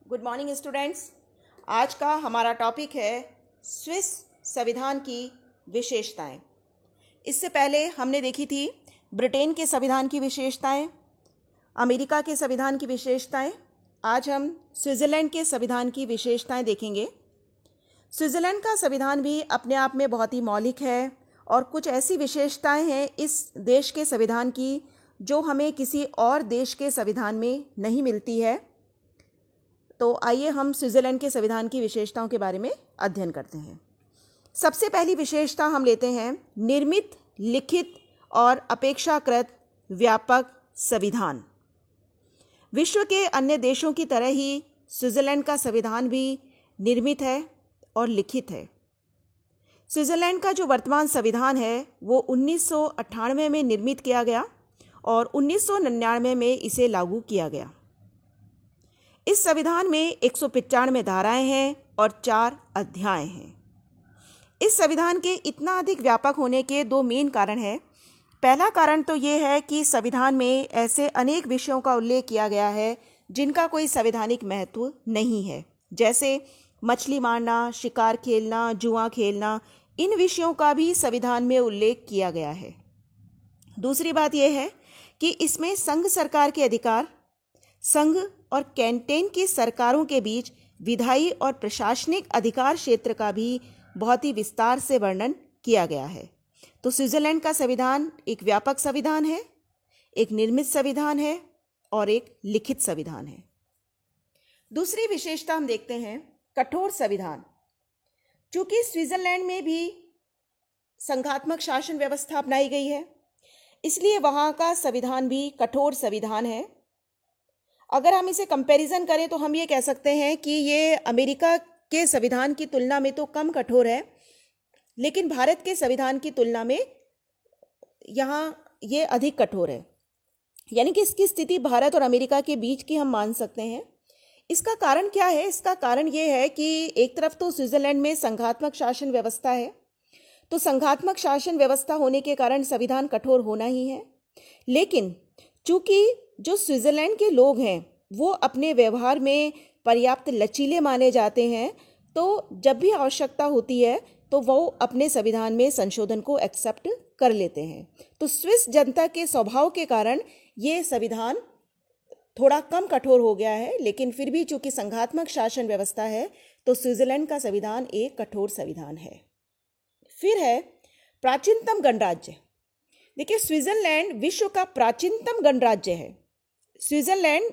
Good morning students. आज का हमारा टॉपिक है स्विस संविधान की विशेषताएं। इससे पहले हमने देखी थी ब्रिटेन के संविधान की विशेषताएं, अमेरिका के संविधान की विशेषताएं। आज हम स्विट्ज़रलैंड के संविधान की विशेषताएं देखेंगे। स्विट्ज़रलैंड का संविधान भी अपने आप में बहुत ही मौलिक है और कुछ ऐसी विशेषताएं हैं इस देश के संविधान की जो हमें किसी और देश के संविधान में नहीं मिलती है। तो आइए हम स्विट्ज़रलैंड के संविधान की विशेषताओं के बारे में अध्ययन करते हैं। सबसे पहली विशेषता हम लेते हैं निर्मित, लिखित और अपेक्षाकृत व्यापक संविधान। विश्व के अन्य देशों की तरह ही स्विट्ज़रलैंड का संविधान भी निर्मित है और लिखित है। स्विट्ज़रलैंड का जो वर्तमान संविधान है वो 1998 में निर्मित किया गया और 1999 में इसे लागू किया गया। इस संविधान में 195 धाराएं हैं और 4 अध्याय हैं। इस संविधान के इतना अधिक व्यापक होने के 2 मेन कारण हैं। पहला कारण तो ये है कि संविधान में ऐसे अनेक विषयों का उल्लेख किया गया है जिनका कोई संवैधानिक महत्व नहीं है, जैसे मछली मारना, शिकार खेलना, जुआ खेलना। इन विषयों का भी संविधान में उल्लेख किया गया है। दूसरी बात यह है कि इसमें संघ सरकार के अधिकार, संघ और कैंटेन की सरकारों के बीच विधायी और प्रशासनिक अधिकार क्षेत्र का भी बहुत ही विस्तार से वर्णन किया गया है। तो स्विट्ज़रलैंड का संविधान एक व्यापक संविधान है, एक निर्मित संविधान है और एक लिखित संविधान है। दूसरी विशेषता हम देखते हैं कठोर संविधान। चूंकि स्विट्ज़रलैंड में भी संघात्मक शासन व्यवस्था अपनाई गई है, इसलिए वहाँ का संविधान भी कठोर संविधान है। अगर हम इसे कंपैरिजन करें तो हम ये कह सकते हैं कि ये अमेरिका के संविधान की तुलना में तो कम कठोर है, लेकिन भारत के संविधान की तुलना में यहाँ ये अधिक कठोर है। यानी कि इसकी स्थिति भारत और अमेरिका के बीच की हम मान सकते हैं। इसका कारण क्या है? इसका कारण ये है कि एक तरफ तो स्विट्ज़रलैंड में संघात्मक शासन व्यवस्था है, तो संघात्मक शासन व्यवस्था होने के कारण संविधान कठोर होना ही है। लेकिन चूंकि जो स्विट्ज़रलैंड के लोग हैं वो अपने व्यवहार में पर्याप्त लचीले माने जाते हैं, तो जब भी आवश्यकता होती है तो वो अपने संविधान में संशोधन को एक्सेप्ट कर लेते हैं। तो स्विस जनता के स्वभाव के कारण ये संविधान थोड़ा कम कठोर हो गया है, लेकिन फिर भी चूंकि संघात्मक शासन व्यवस्था है तो स्विट्ज़रलैंड का संविधान एक कठोर संविधान है। फिर है प्राचीनतम गणराज्य। देखिए, स्विट्ज़रलैंड विश्व का प्राचीनतम गणराज्य है। स्विट्ज़रलैंड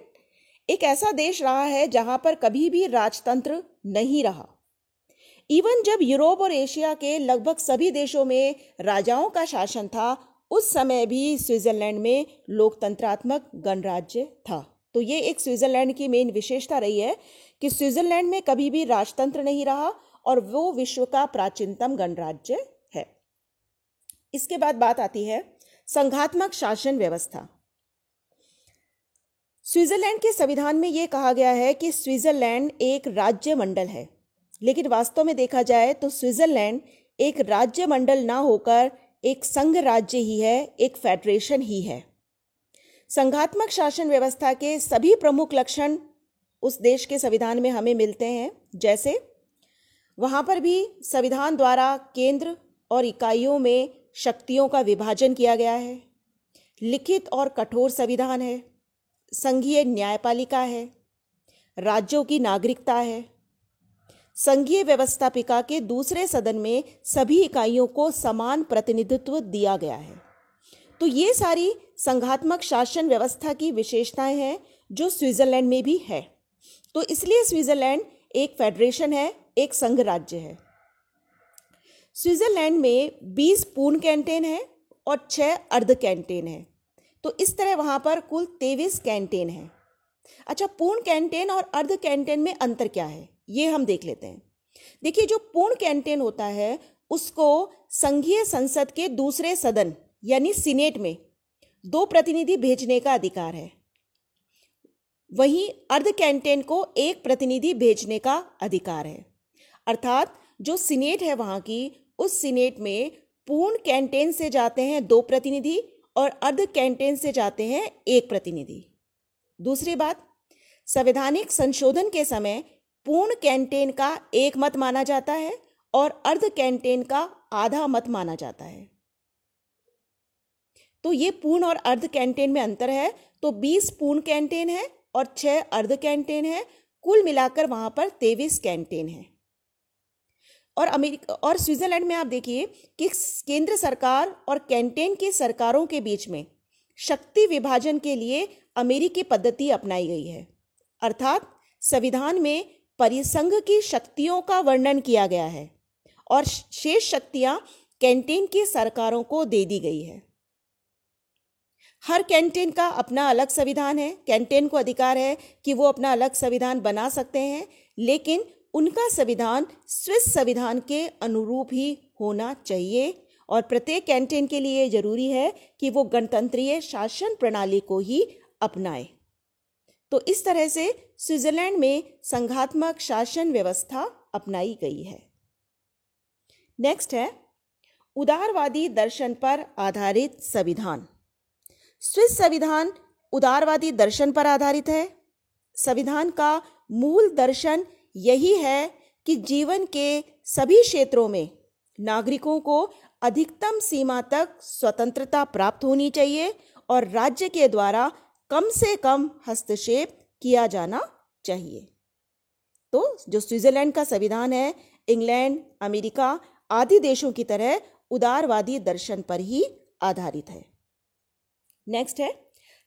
एक ऐसा देश रहा है जहां पर कभी भी राजतंत्र नहीं रहा। इवन जब यूरोप और एशिया के लगभग सभी देशों में राजाओं का शासन था, उस समय भी स्विट्ज़रलैंड में लोकतंत्रात्मक गणराज्य था। तो ये एक स्विट्ज़रलैंड की मेन विशेषता रही है कि स्विट्ज़रलैंड में कभी भी राजतंत्र नहीं रहा और वो विश्व का प्राचीनतम गणराज्य है। इसके बाद बात आती है संघात्मक शासन व्यवस्था। स्विट्ज़रलैंड के संविधान में ये कहा गया है कि स्विट्ज़रलैंड एक राज्य मंडल है, लेकिन वास्तव में देखा जाए तो स्विट्ज़रलैंड एक राज्य मंडल ना होकर एक संघ राज्य ही है, एक फेडरेशन ही है। संघात्मक शासन व्यवस्था के सभी प्रमुख लक्षण उस देश के संविधान में हमें मिलते हैं, जैसे वहाँ पर भी संविधान द्वारा केंद्र और इकाइयों में शक्तियों का विभाजन किया गया है। लिखित और कठोर संविधान है। संघीय न्यायपालिका है। राज्यों की नागरिकता है। संघीय व्यवस्थापिका के दूसरे सदन में सभी इकाइयों को समान प्रतिनिधित्व दिया गया है। तो ये सारी संघात्मक शासन व्यवस्था की विशेषताएं हैं जो स्विट्ज़रलैंड में भी है। तो इसलिए स्विट्ज़रलैंड एक फेडरेशन है, एक संघ राज्य है। स्विट्ज़रलैंड में 20 पूर्ण कैंटेन है और 6 अर्ध कैंटेन है। तो इस तरह वहाँ पर कुल 23 कैंटेन है। अच्छा, पूर्ण कैंटेन और अर्ध कैंटेन में अंतर क्या है ये हम देख लेते हैं। देखिए, जो पूर्ण कैंटेन होता है उसको संघीय संसद के दूसरे सदन यानी सीनेट में 2 प्रतिनिधि भेजने का अधिकार है। वहीं अर्ध कैंटेन को 1 प्रतिनिधि भेजने का अधिकार है। अर्थात जो सीनेट है वहाँ की, उस सीनेट में पूर्ण कैंटेन से जाते हैं 2 प्रतिनिधि और अर्ध कैंटेन से जाते हैं 1 प्रतिनिधि। दूसरी बात, संवैधानिक संशोधन के समय पूर्ण कैंटेन का एक मत माना जाता है और अर्ध कैंटेन का आधा मत माना जाता है। तो ये पूर्ण और अर्ध कैंटेन में अंतर है। तो 20 पूर्ण कैंटेन है और 6 अर्ध कैंटेन है, कुल मिलाकर वहां पर 23 कैंटेन है। और अमेरिका और स्विट्जरलैंड में आप देखिए कि केंद्र सरकार और कैंटेन की सरकारों के बीच में शक्ति विभाजन के लिए अमेरिकी पद्धति अपनाई गई है, अर्थात संविधान में परिसंघ की शक्तियों का वर्णन किया गया है और शेष शक्तियां कैंटेन की सरकारों को दे दी गई है। हर कैंटेन का अपना अलग संविधान है। कैंटेन को अधिकार है कि वो अपना अलग संविधान बना सकते हैं, लेकिन उनका संविधान स्विस संविधान के अनुरूप ही होना चाहिए और प्रत्येक कैंटेन के लिए जरूरी है कि वो गणतंत्रीय शासन प्रणाली को ही अपनाए। तो इस तरह से स्विट्जरलैंड में संघात्मक शासन व्यवस्था अपनाई गई है। नेक्स्ट है उदारवादी दर्शन पर आधारित संविधान। स्विस संविधान उदारवादी दर्शन पर आधारित है। संविधान का मूल दर्शन यही है कि जीवन के सभी क्षेत्रों में नागरिकों को अधिकतम सीमा तक स्वतंत्रता प्राप्त होनी चाहिए और राज्य के द्वारा कम से कम हस्तक्षेप किया जाना चाहिए। तो जो स्विट्जरलैंड का संविधान है, इंग्लैंड, अमेरिका आदि देशों की तरह उदारवादी दर्शन पर ही आधारित है। नेक्स्ट है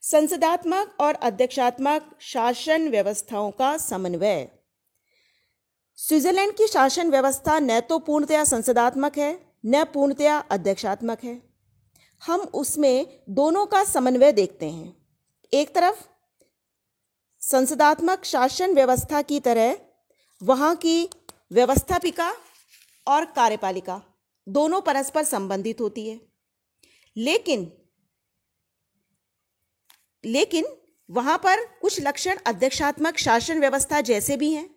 संसदात्मक और अध्यक्षात्मक शासन व्यवस्थाओं का समन्वय। स्विट्जरलैंड की शासन व्यवस्था न तो पूर्णतया संसदात्मक है न पूर्णतया अध्यक्षात्मक है। हम उसमें दोनों का समन्वय देखते हैं। एक तरफ संसदात्मक शासन व्यवस्था की तरह वहाँ की व्यवस्थापिका और कार्यपालिका दोनों परस्पर संबंधित होती है, लेकिन वहाँ पर कुछ लक्षण अध्यक्षात्मक शासन व्यवस्था जैसे भी हैं।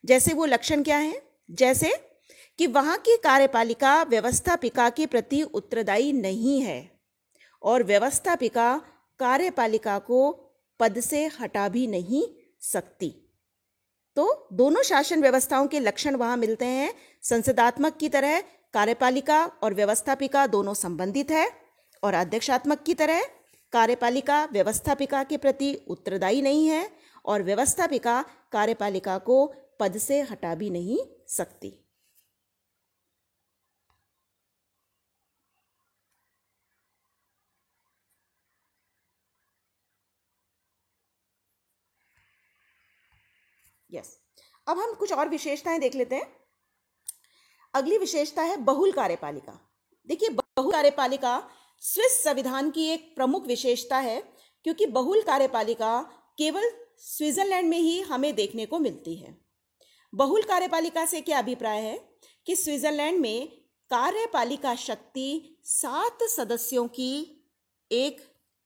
जैसे वो लक्षण क्या हैं? जैसे कि वहाँ की कार्यपालिका व्यवस्थापिका के प्रति उत्तरदायी नहीं है और व्यवस्थापिका कार्यपालिका को पद से हटा भी नहीं सकती। तो दोनों शासन व्यवस्थाओं के लक्षण वहाँ मिलते हैं। संसदात्मक की तरह कार्यपालिका और व्यवस्थापिका दोनों संबंधित है और अध्यक्षात्मक की तरह कार्यपालिका व्यवस्थापिका के प्रति उत्तरदायी नहीं है और व्यवस्थापिका कार्यपालिका को पद से हटा भी नहीं सकती। अब हम कुछ और विशेषताएं देख लेते हैं। अगली विशेषता है बहुल कार्यपालिका। देखिए, बहुल कार्यपालिका स्विस संविधान की एक प्रमुख विशेषता है, क्योंकि बहुल कार्यपालिका केवल स्विट्जरलैंड में ही हमें देखने को मिलती है। बहुल कार्यपालिका से क्या अभिप्राय है कि स्विट्जरलैंड में कार्यपालिका शक्ति 7 सदस्यों की एक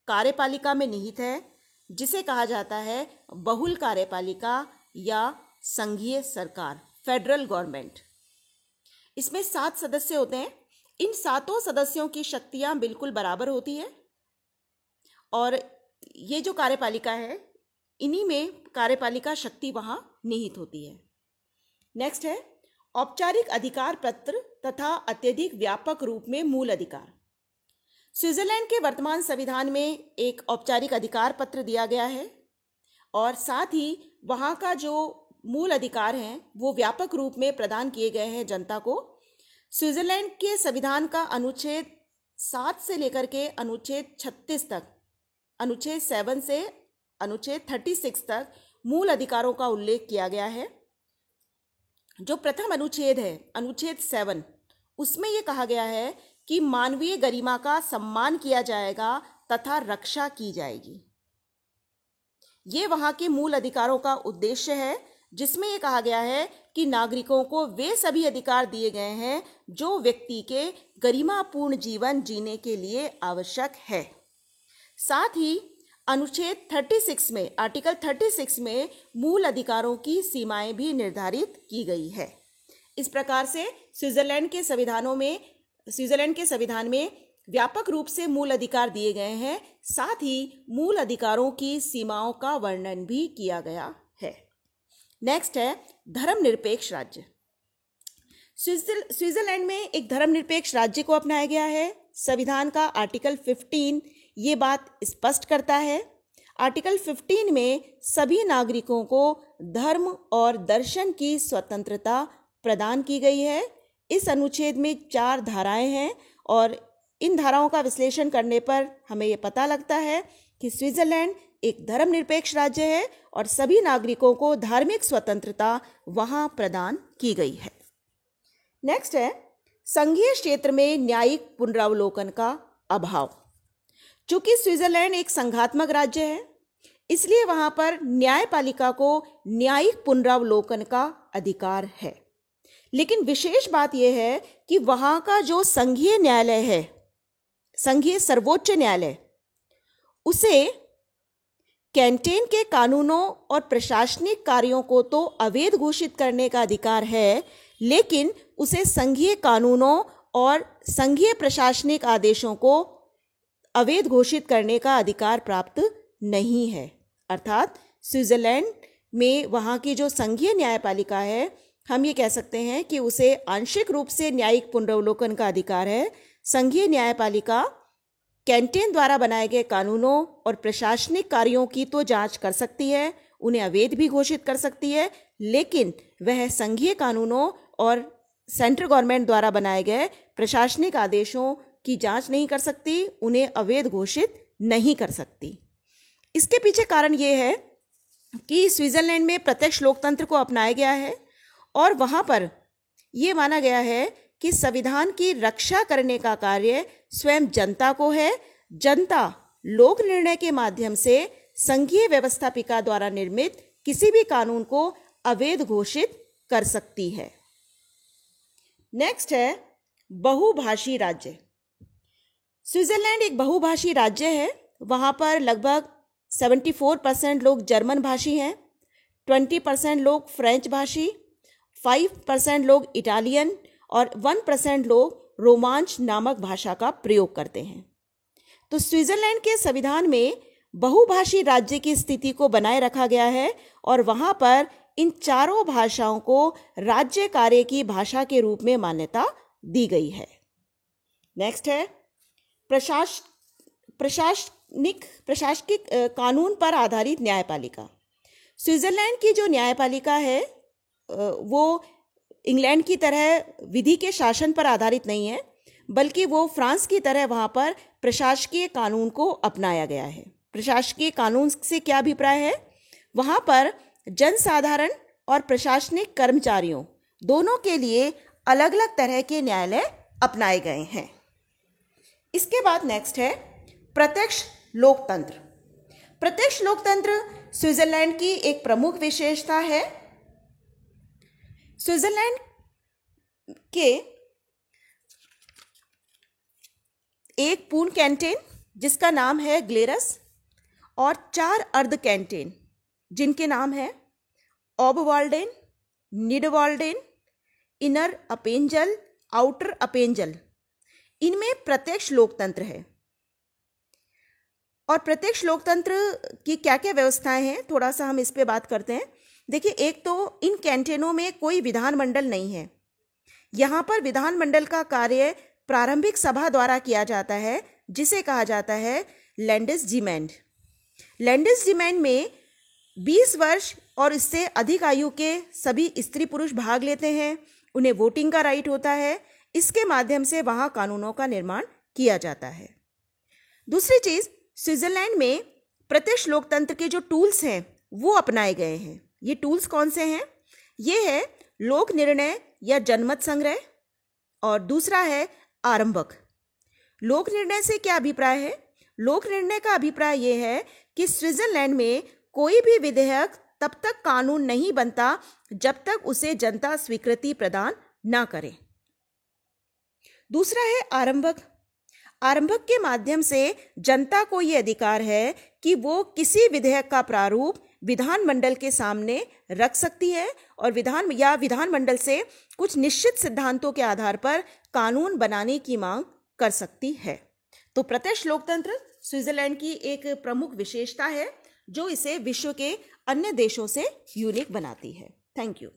कार्यपालिका में निहित है, जिसे कहा जाता है बहुल कार्यपालिका या संघीय सरकार, फेडरल गवर्नमेंट। इसमें 7 सदस्य होते हैं। इन 7 सदस्यों की शक्तियां बिल्कुल बराबर होती है और ये जो कार्यपालिका है, इन्हीं में कार्यपालिका शक्ति वहां निहित होती है। नेक्स्ट है औपचारिक अधिकार पत्र तथा अत्यधिक व्यापक रूप में मूल अधिकार। स्विट्जरलैंड के वर्तमान संविधान में एक औपचारिक अधिकार पत्र दिया गया है और साथ ही वहाँ का जो मूल अधिकार हैं वो व्यापक रूप में प्रदान किए गए हैं जनता को। स्विट्जरलैंड के संविधान का अनुच्छेद 7 से लेकर के अनुच्छेद 36 तक, अनुच्छेद 7 से अनुच्छेद 36 तक मूल अधिकारों का उल्लेख किया गया है। जो प्रथम अनुच्छेद है, अनुच्छेद 7, उसमें ये कहा गया है कि मानवीय गरिमा का सम्मान किया जाएगा तथा रक्षा की जाएगी। ये वहाँ के मूल अधिकारों का उद्देश्य है, जिसमें ये कहा गया है कि नागरिकों को वे सभी अधिकार दिए गए हैं जो व्यक्ति के गरिमापूर्ण जीवन जीने के लिए आवश्यक है। साथ ही अनुच्छेद 36 में, आर्टिकल 36 में मूल अधिकारों की सीमाएं भी निर्धारित की गई है। इस प्रकार से स्विट्जरलैंड के संविधान में व्यापक रूप से मूल अधिकार दिए गए हैं, साथ ही मूल अधिकारों की सीमाओं का वर्णन भी किया गया है। नेक्स्ट है धर्मनिरपेक्ष राज्य। स्विट्जरलैंड में एक धर्मनिरपेक्ष राज्य को अपनाया गया है। संविधान का आर्टिकल 15 ये बात स्पष्ट करता है। आर्टिकल 15 में सभी नागरिकों को धर्म और दर्शन की स्वतंत्रता प्रदान की गई है। इस अनुच्छेद में 4 धाराएं हैं और इन धाराओं का विश्लेषण करने पर हमें ये पता लगता है कि स्विट्जरलैंड एक धर्मनिरपेक्ष राज्य है और सभी नागरिकों को धार्मिक स्वतंत्रता वहां प्रदान की गई है। नेक्स्ट है संघीय क्षेत्र में न्यायिक पुनरावलोकन का अभाव। चूंकि स्विट्जरलैंड एक संघात्मक राज्य है, इसलिए वहां पर न्यायपालिका को न्यायिक पुनरावलोकन का अधिकार है। लेकिन विशेष बात यह है कि वहां का जो संघीय न्यायालय है, संघीय सर्वोच्च न्यायालय, उसे कैंटेन के कानूनों और प्रशासनिक कार्यों को तो अवैध घोषित करने का अधिकार है, लेकिन उसे संघीय कानूनों और संघीय प्रशासनिक आदेशों को अवैध घोषित करने का अधिकार प्राप्त नहीं है। अर्थात स्विट्जरलैंड में वहाँ की जो संघीय न्यायपालिका है, हम ये कह सकते हैं कि उसे आंशिक रूप से न्यायिक पुनरावलोकन का अधिकार है। संघीय न्यायपालिका कैंटेन द्वारा बनाए गए कानूनों और प्रशासनिक कार्यों की तो जांच कर सकती है, उन्हें अवैध भी घोषित कर सकती है, लेकिन वह संघीय कानूनों और सेंट्रल गवर्नमेंट द्वारा बनाए गए प्रशासनिक आदेशों की जांच नहीं कर सकती, उन्हें अवैध घोषित नहीं कर सकती। इसके पीछे कारण ये है कि स्विट्जरलैंड में प्रत्यक्ष लोकतंत्र को अपनाया गया है और वहाँ पर ये माना गया है कि संविधान की रक्षा करने का कार्य स्वयं जनता को है। जनता लोक निर्णय के माध्यम से संघीय व्यवस्थापिका द्वारा निर्मित किसी भी कानून को अवैध घोषित कर सकती है। नेक्स्ट है बहुभाषी राज्य। स्विट्जरलैंड एक बहुभाषी राज्य है। वहाँ पर लगभग 74% लोग जर्मन भाषी हैं, 20% लोग फ्रेंच भाषी, 5% लोग इटालियन और 1% लोग रोमांच नामक भाषा का प्रयोग करते हैं। तो स्विट्जरलैंड के संविधान में बहुभाषी राज्य की स्थिति को बनाए रखा गया है और वहाँ पर इन चारों भाषाओं को राज्य कार्य की भाषा के रूप में मान्यता दी गई है। नेक्स्ट है प्रशासनिक कानून पर आधारित न्यायपालिका। स्विट्जरलैंड की जो न्यायपालिका है वो इंग्लैंड की तरह विधि के शासन पर आधारित नहीं है, बल्कि वो फ्रांस की तरह वहाँ पर प्रशासकीय कानून को अपनाया गया है। प्रशासकीय कानून से क्या अभिप्राय है? वहाँ पर जनसाधारण और प्रशासनिक कर्मचारियों दोनों के लिए अलग अलग तरह के न्यायालय अपनाए गए हैं। इसके बाद नेक्स्ट है प्रत्यक्ष लोकतंत्र। प्रत्यक्ष लोकतंत्र स्विट्जरलैंड की एक प्रमुख विशेषता है। स्विट्जरलैंड के एक पूर्ण कैंटेन जिसका नाम है ग्लेरस और 4 अर्ध कैंटेन जिनके नाम है ओबवाल्डेन, निडवाल्डेन, इनर अपेंजल, आउटर अपेंजल। इनमें प्रत्यक्ष लोकतंत्र है। और प्रत्यक्ष लोकतंत्र की क्या क्या व्यवस्थाएं हैं, थोड़ा सा हम इस पे बात करते हैं। देखिए, एक तो इन कैंटेनों में कोई विधानमंडल नहीं है। यहाँ पर विधानमंडल का कार्य प्रारंभिक सभा द्वारा किया जाता है, जिसे कहा जाता है लैंडेसजीमेंट। लैंडेसजीमेंट में 20 वर्ष और इससे अधिक आयु के सभी स्त्री पुरुष भाग लेते हैं। उन्हें वोटिंग का राइट होता है। इसके माध्यम से वहाँ कानूनों का निर्माण किया जाता है। दूसरी चीज़, स्विट्जरलैंड में प्रत्यक्ष लोकतंत्र के जो टूल्स हैं वो अपनाए गए हैं। ये टूल्स कौन से हैं? ये है लोक निर्णय या जनमत संग्रह और दूसरा है आरंभक। लोक निर्णय से क्या अभिप्राय है? लोक निर्णय का अभिप्राय ये है कि स्विट्जरलैंड में कोई भी विधेयक तब तक कानून नहीं बनता जब तक उसे जनता स्वीकृति प्रदान ना करे। दूसरा है आरंभक। आरंभक के माध्यम से जनता को ये अधिकार है कि वो किसी विधेयक का प्रारूप विधानमंडल के सामने रख सकती है और विधानमंडल से कुछ निश्चित सिद्धांतों के आधार पर कानून बनाने की मांग कर सकती है। तो प्रत्यक्ष लोकतंत्र स्विट्जरलैंड की एक प्रमुख विशेषता है जो इसे विश्व के अन्य देशों से यूनिक बनाती है। Thank you.